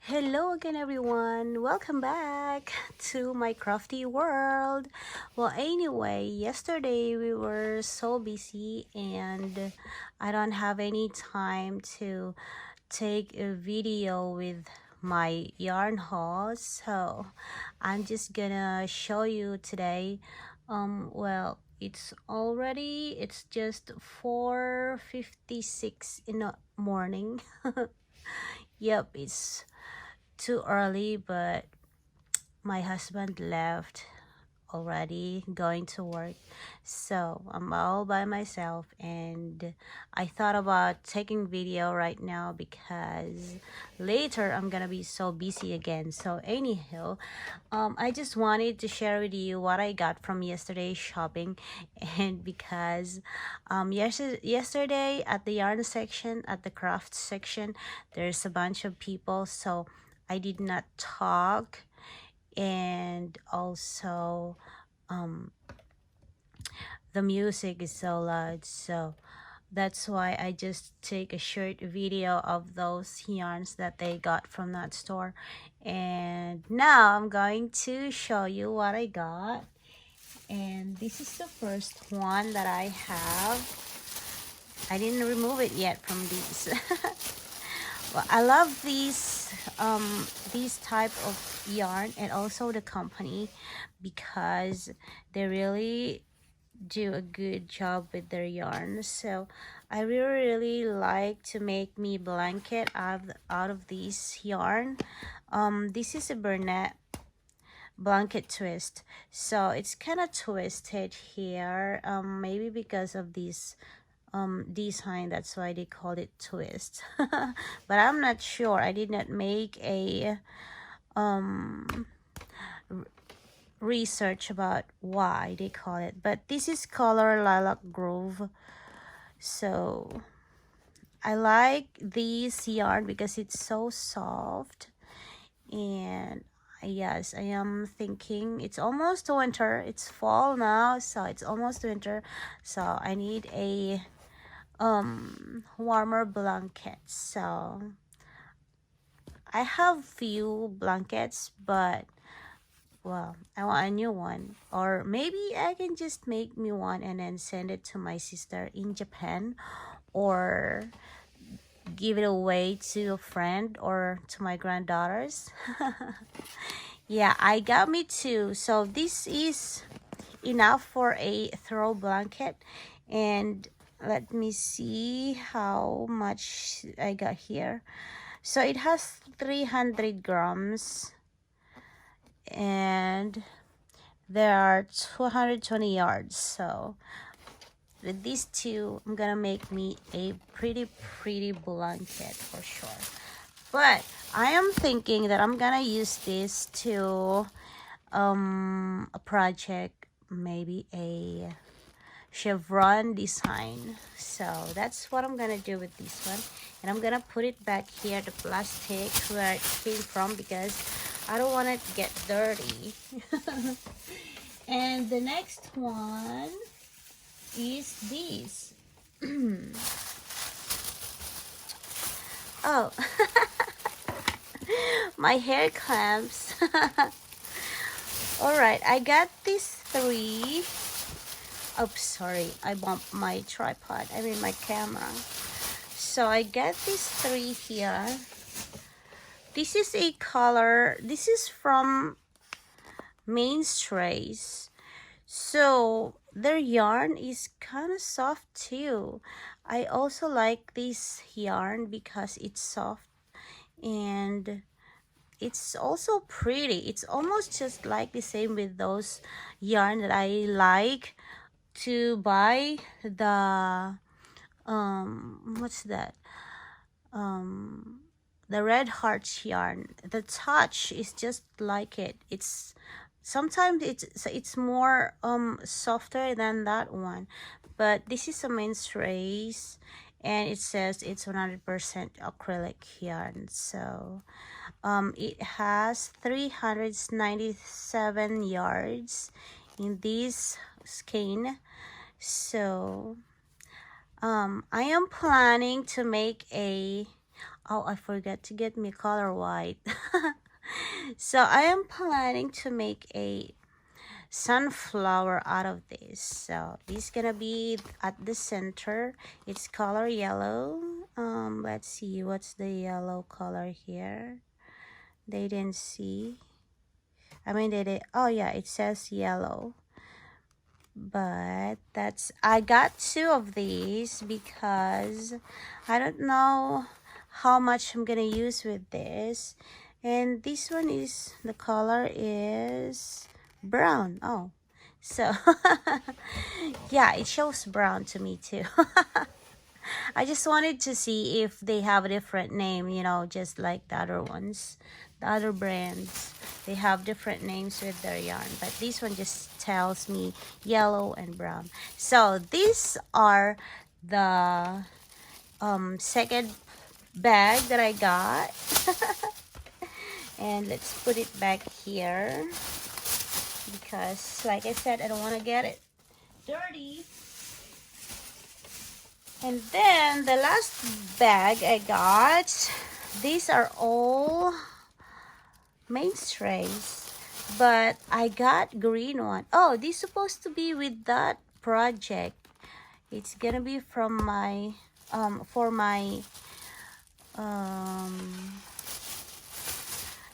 Hello again, everyone. Welcome back to my crafty world. Well, anyway, yesterday we were so busy and I don't have any time to take a video with my yarn haul, so I'm just gonna show you today. Well, it's just 4:56 in the morning. Yep, it's too early, but my husband left already going to work, so I'm all by myself, and I thought about taking video right now because later I'm gonna be so busy again. So anyhow, I just wanted to share with you what I got from yesterday's shopping. And because yesterday at the yarn section, at the craft section, there's a bunch of people, so I did not talk. And also the music is so loud, so that's why I just take a short video of those yarns that they got from that store. And now I'm going to show you what I got. And this is the first one that I have. I didn't remove it yet from these. Well, I love these type of yarn, and also the company, because they really do a good job with their yarn. So I really like to make me blanket out of this yarn. This is a Burnett blanket twist, so it's kind of twisted here, maybe because of this design, that's why they called it twist. But I'm not sure, I did not make a research about why they call it. But this is color Lilac Grove, so I like this yarn because it's so soft. And yes, I am thinking it's almost winter, it's fall now, so it's almost winter, so I need a warmer blanket. So I have few blankets, but well, I want a new one, or maybe I can just make me one and then send it to my sister in Japan, or give it away to a friend or to my granddaughters. Yeah, I got me two, so this is enough for a throw blanket. And let me see how much I got here. So it has 300 grams, and there are 220 yards. So with these two, I'm gonna make me a pretty blanket for sure. But I am thinking that I'm gonna use this to a project, maybe a chevron design. So that's what I'm gonna do with this one, and I'm gonna put it back here, the plastic where it came from, because I don't want it to get dirty. And the next one is this. Oh, my hair clamps. All right, I got these three. Oh, sorry, I bumped my tripod, I mean my camera. So I got these three here. This is a color, this is from Mainstrays. So their yarn is kind of soft too. I also like this yarn because it's soft, and it's also pretty. It's almost just like the same with those yarn that I like to buy, the what's that, the red heart yarn. The touch is just like it. It's sometimes it's more softer than that one, but this is a men's race, and it says it's 100% acrylic yarn. So it has 397 yards in this skein. So I am planning to make a Oh, I forgot to get me color white. So I am planning to make a sunflower out of this. So this is gonna be at the center. It's color yellow. Let's see what's the yellow color here. They didn't see. I mean, they did. Oh yeah, it says yellow. But that's, I got two of these because I don't know how much I'm gonna use with this. And this one is, the color is brown. Oh, so yeah, it shows brown to me too. I just wanted to see if they have a different name, you know, just like the other ones, the other brands. They have different names with their yarn, but this one just tells me yellow and brown. So these are the second bag that I got. And let's put it back here because, like I said, I don't want to get it dirty. And then the last bag I got, these are all mainstays, but I got green one. Oh, this is supposed to be with that project. It's gonna be from my for my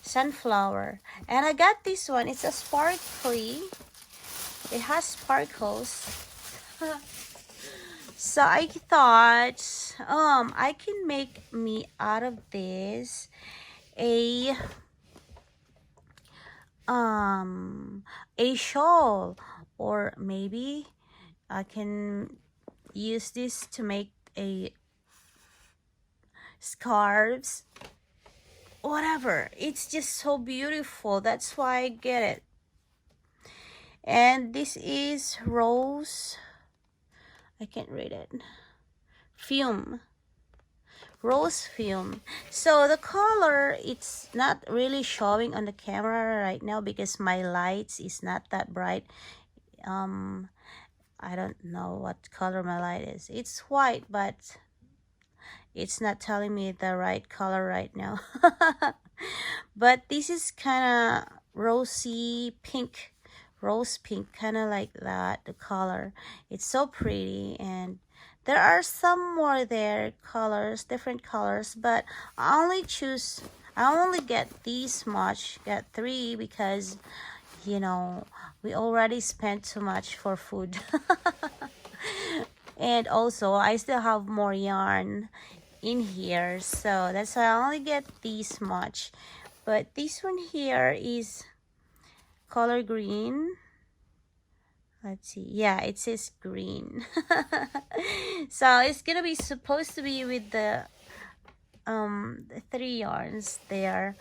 sunflower. And I got this one. It's a sparkly, it has sparkles. So I thought I can make me out of this a shawl, or maybe I can use this to make a scarves, whatever. It's just so beautiful, that's why I get it. And this is rose, I can't read it, fume, rose fume. So the color, it's not really showing on the camera right now because my lights is not that bright. I don't know what color my light is. It's white, but it's not telling me the right color right now. But this is kind of rosy pink, rose pink, kind of like that, the color. It's so pretty. And there are some more there, colors, different colors, but I only get these much, get 3, because you know, we already spent too much for food. And also I still have more yarn in here, so that's why I only get this much. But this one here is color green. Let's see, yeah, it says green. So it's gonna be supposed to be with the 3 yarns there,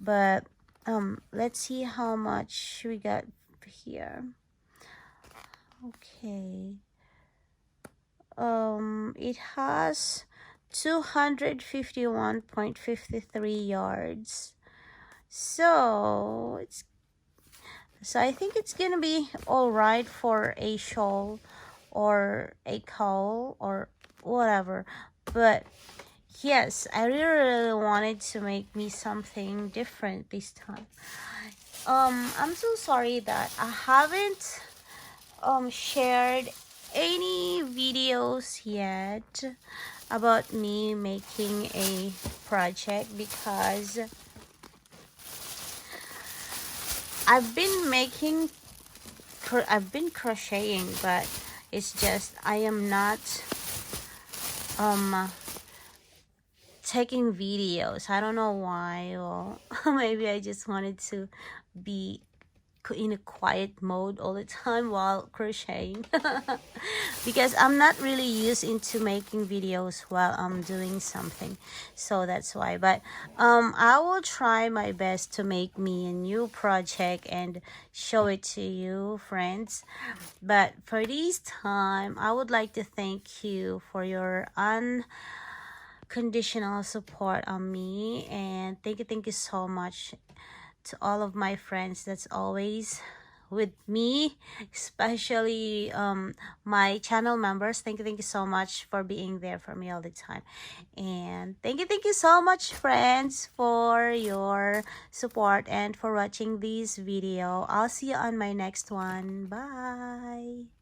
but let's see how much we got here. Okay, it has 251.53 yards, so I think it's gonna be all right for a shawl or a cowl or whatever. But yes, I really wanted to make me something different this time. I'm so sorry that I haven't shared any videos yet about me making a project, because I've been crocheting, but it's just I am not taking videos. I don't know why. Well, maybe I just wanted to be in a quiet mode all the time while crocheting. Because I'm not really used into making videos while I'm doing something, so that's why. But I will try my best to make me a new project and show it to you, friends. But for this time, I would like to thank you for your unconditional support on me, and thank you so much to all of my friends that's always with me, especially my channel members. Thank you so much for being there for me all the time. And thank you so much, friends, for your support and for watching this video. I'll see you on my next one. Bye.